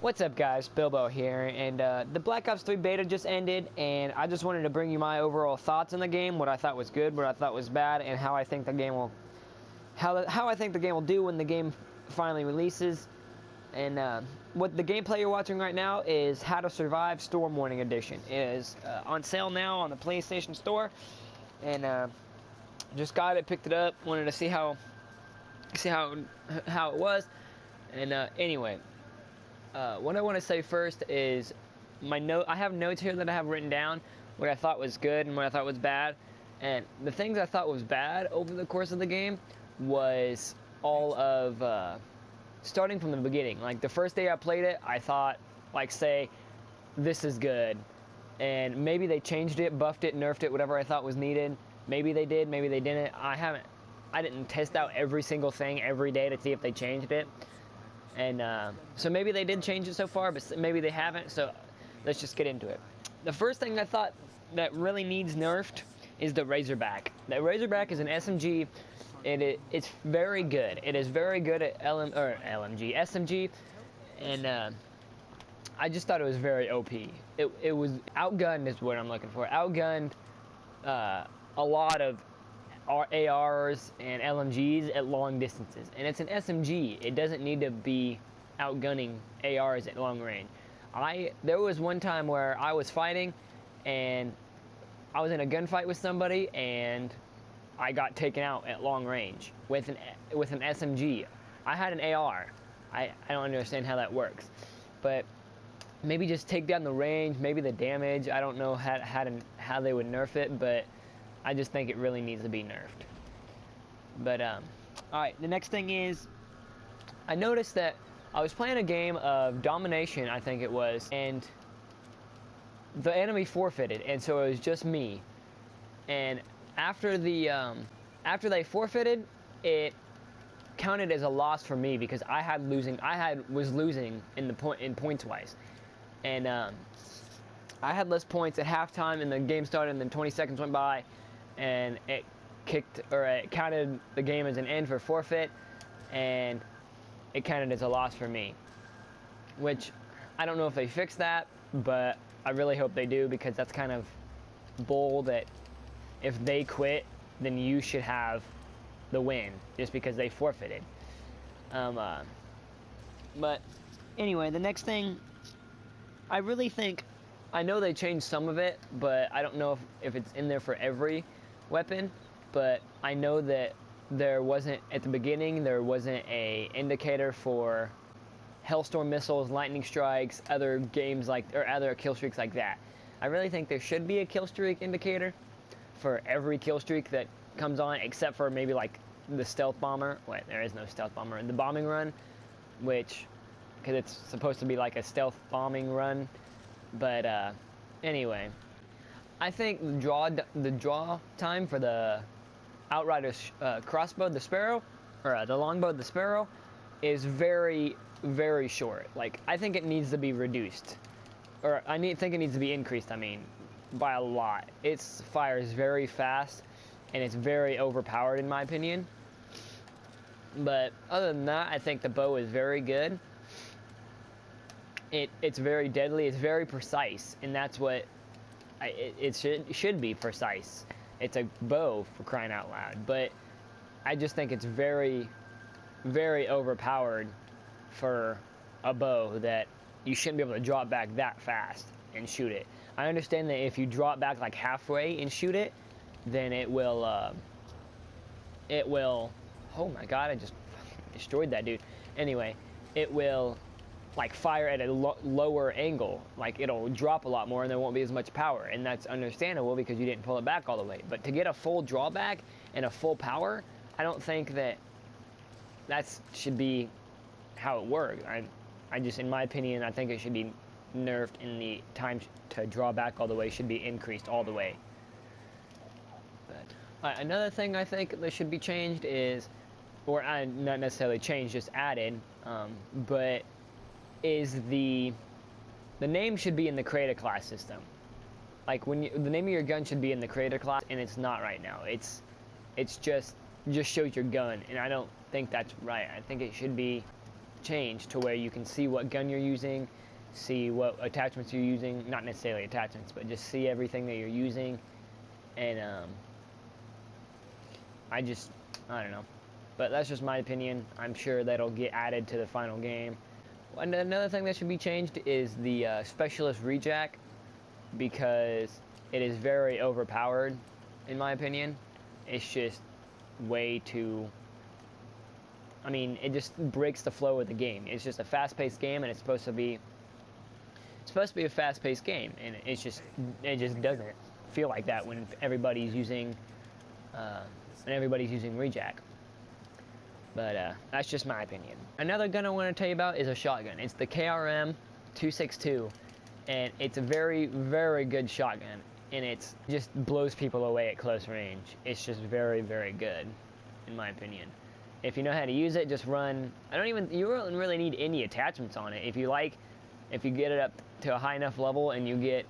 What's up guys, Bilbo here, and the Black Ops 3 beta just ended, and I just wanted to bring you my overall thoughts on the game, what I thought was good, what I thought was bad, and how I think the game will do when the game finally releases. And what the gameplay you're watching right now is How to Survive Storm Warning Edition. It is on sale now on the PlayStation Store, and just got it, picked it up, wanted to see how it was, and anyway. What I want to say first is I have notes here that I have written down, what I thought was good and what I thought was bad. And the things I thought was bad over the course of the game was all of starting from the beginning. Like the first day I played it, I thought, like, say, this is good. And maybe they changed it, buffed it, nerfed it, whatever I thought was needed. Maybe they did, maybe they didn't. I didn't test out every single thing every day to see if they changed it. And so maybe they did change it so far, but maybe they haven't, so let's just get into it. The first thing I thought that really needs nerfed is the Razorback. The Razorback is an SMG, and it's very good. It is very good at SMG, and I just thought it was very OP. It was outgunned is what I'm looking for. Outgunned a lot of ARs and LMGs at long distances, and it's an SMG. It doesn't need to be outgunning ARs at long range. There was one time where I was fighting and I was in a gunfight with somebody and I got taken out at long range with an SMG. I had an AR. I don't understand how that works, but maybe just take down the range, maybe the damage. I don't know how they would nerf it, but I just think it really needs to be nerfed. But alright, the next thing is, I noticed that I was playing a game of domination, I think it was, and the enemy forfeited, and so it was just me. And after they forfeited, it counted as a loss for me because I was losing in points wise, and I had less points at halftime, and the game started, and then 20 seconds went by, and it counted the game as an end for forfeit, and it counted as a loss for me. Which, I don't know if they fixed that, but I really hope they do, because that's kind of bull that if they quit, then you should have the win, just because they forfeited. But anyway, the next thing, I really think, I know they changed some of it, but I don't know if it's in there for every weapon. But I know that at the beginning, there wasn't a indicator for Hellstorm missiles, lightning strikes, other kill streaks like that. I really think there should be a kill streak indicator for every kill streak that comes on, except for maybe like the stealth bomber. Wait, there is no stealth bomber. The bombing run, because it's supposed to be like a stealth bombing run. But anyway, I think the draw time for the Outrider's crossbow, the Sparrow, or the longbow, the Sparrow, is very, very short. Like, I think it needs to be reduced, or think it needs to be increased. I mean, by a lot. It fires very fast, and it's very overpowered in my opinion. But other than that, I think the bow is very good. It's very deadly, it's very precise, and that's what it should be, precise. It's a bow, for crying out loud, but I just think it's very, very overpowered for a bow, that you shouldn't be able to drop back that fast and shoot it. I understand that if you drop back like halfway and shoot it, then it will, oh my god, I just destroyed that dude. Anyway, it will like fire at a lower angle, like it'll drop a lot more and there won't be as much power, and that's understandable because you didn't pull it back all the way. But to get a full drawback and a full power, I don't think that should be how it works. I just, in my opinion, I think it should be nerfed, and the time to draw back all the way should be increased all the way. But another thing I think that should be changed is, or not necessarily changed, just added, but is the name should be in the creator class system. Like the name of your gun should be in the creator class, and it's not right now. It's just shows your gun, and I don't think that's right. I think it should be changed to where you can see what gun you're using, see what attachments you're using, not necessarily attachments, but just see everything that you're using. And I don't know, but that's just my opinion. I'm sure that'll get added to the final game. And another thing that should be changed is the specialist rejack, because it is very overpowered in my opinion. It's just way too, I mean, it just breaks the flow of the game. It's just a fast-paced game, and it's supposed to be a fast-paced game, and it just doesn't feel like that when everybody's using rejack. But that's just my opinion. Another gun I want to tell you about is a shotgun. It's the KRM 262, and it's a very, very good shotgun, and it just blows people away at close range. It's just very, very good, in my opinion. If you know how to use it, just run. You don't really need any attachments on it. If you get it up to a high enough level and you get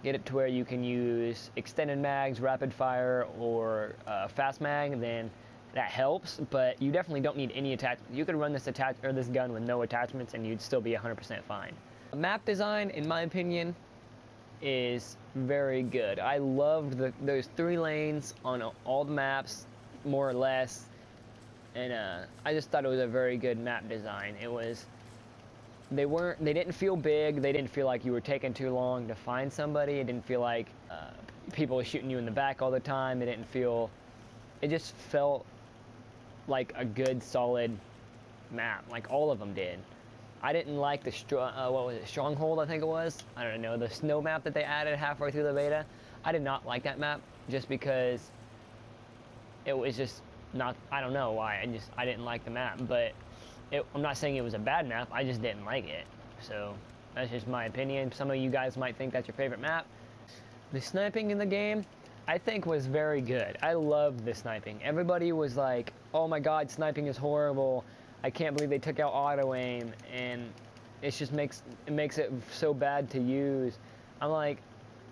it to where you can use extended mags, rapid fire, or fast mag, then that helps. But you definitely don't need any attachments. You could run this gun with no attachments, and you'd still be 100% fine. Map design, in my opinion, is very good. I loved those 3 lanes on all the maps, more or less, and I just thought it was a very good map design. They didn't feel big. They didn't feel like you were taking too long to find somebody. It didn't feel like people were shooting you in the back all the time. It just felt like a good, solid map, like all of them did. I didn't like the Stronghold, I think it was. I don't know, the snow map that they added halfway through the beta. I did not like that map, just because it was just not, I don't know why, I didn't like the map. But I'm not saying it was a bad map, I just didn't like it. So that's just my opinion. Some of you guys might think that's your favorite map. The sniping in the game, I think, was very good. I loved the sniping. Everybody was like, oh my god, sniping is horrible. I can't believe they took out auto aim, and it just makes it so bad to use. I'm like,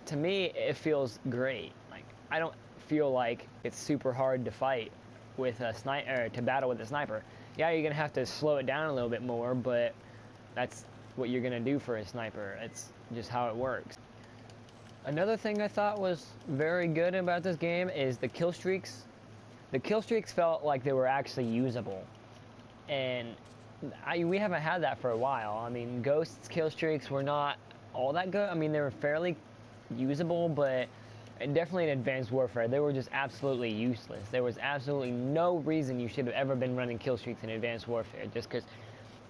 to me, it feels great. Like, I don't feel like it's super hard to fight with a sniper, to battle with a sniper. Yeah, you're gonna have to slow it down a little bit more, but that's what you're gonna do for a sniper. It's just how it works. Another thing I thought was very good about this game is the kill streaks. The kill streaks felt like they were actually usable, and we haven't had that for a while. I mean, Ghost's kill streaks were not all that good. I mean, they were fairly usable, but definitely in Advanced Warfare, they were just absolutely useless. There was absolutely no reason you should have ever been running kill streaks in Advanced Warfare, just because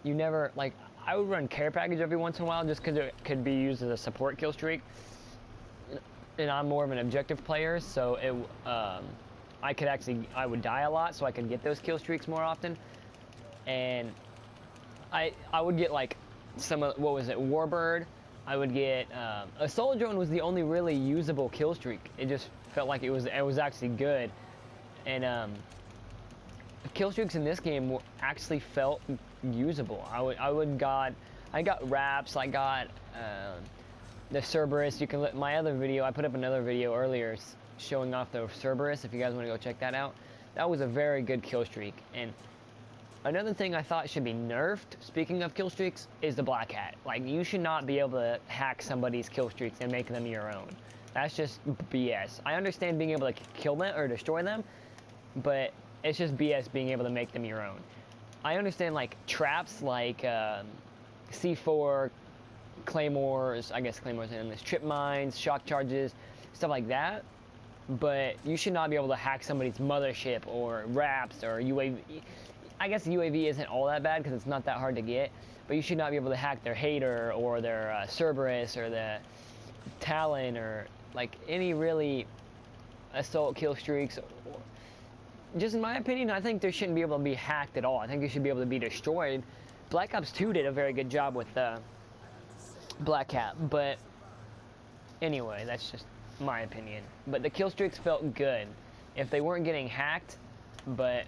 you never, like, I would run Care Package every once in a while just because it could be used as a support kill streak, and I'm more of an objective player, so I would die a lot, so I could get those kill streaks more often. And I would get, like, what was it, Warbird. I would get Assault Drone was the only really usable kill streak. It just felt like it was actually good. And kill streaks in this game actually felt usable. I got Wraps. I got the Cerberus. You can I put up another video earlier showing off the Cerberus. If you guys want to go check that out, that was a very good kill streak. And another thing I thought should be nerfed, speaking of kill streaks, is the Black Hat. Like, you should not be able to hack somebody's kill streaks and make them your own. That's just BS. I understand being able to kill them or destroy them, but it's just BS being able to make them your own. I understand, like, traps like C4, Claymores, I guess Claymores in this, trip mines, shock charges, stuff like that, but you should not be able to hack somebody's mothership or Wraps or UAV. I guess the UAV isn't all that bad because it's not that hard to get, but you should not be able to hack their Hater or their Cerberus or the Talon or, like, any really assault kill streaks. Just in my opinion, I think they shouldn't be able to be hacked at all. I think they should be able to be destroyed. Black Ops 2 did a very good job with Black Hat, but anyway, that's just my opinion. But the kill streaks felt good if they weren't getting hacked, but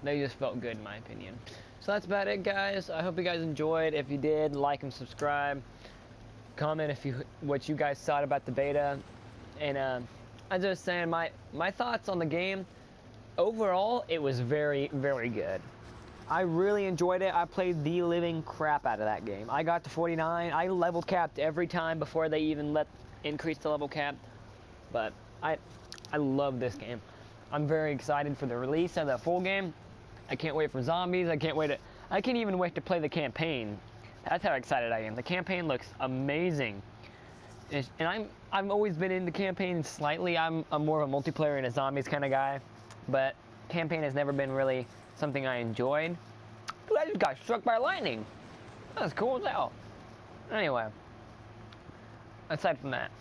they just felt good in my opinion. So that's about it, guys. I hope you guys enjoyed. If you did, like and subscribe. Comment what you guys thought about the beta. And I'm just saying my thoughts on the game. Overall, it was very, very good. I really enjoyed it. I played the living crap out of that game. I got to 49. I level capped every time before they even increase the level cap. But I love this game. I'm very excited for the release of the full game. I can't wait for zombies. I can't even wait to play the campaign. That's how excited I am. The campaign looks amazing. And I've always been into campaign slightly. I'm more of a multiplayer and a zombies kind of guy. But campaign has never been really something I enjoyed. Dude, I just got struck by lightning. That's cool as hell. Anyway, aside from that,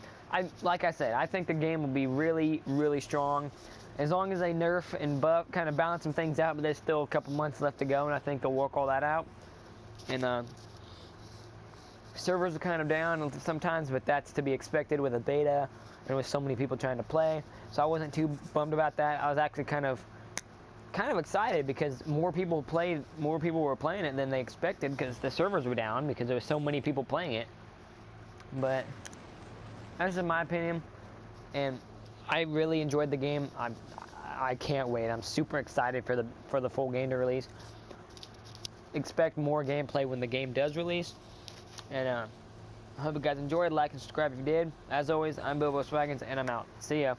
like I said, I think the game will be really, really strong. As long as they nerf and buff, kind of balance some things out, but there's still a couple months left to go, and I think they'll work all that out. And servers are kind of down sometimes, but that's to be expected with a beta and with so many people trying to play. So I wasn't too bummed about that. I was actually kind of excited because more people were playing it than they expected because the servers were down because there were so many people playing it. But that's just my opinion, and I really enjoyed the game. I can't wait. I'm super excited for the full game to release. Expect more gameplay when the game does release. And I hope you guys enjoyed. Like and subscribe if you did. As always, I'm Bilbo Swaggins, and I'm out. See ya.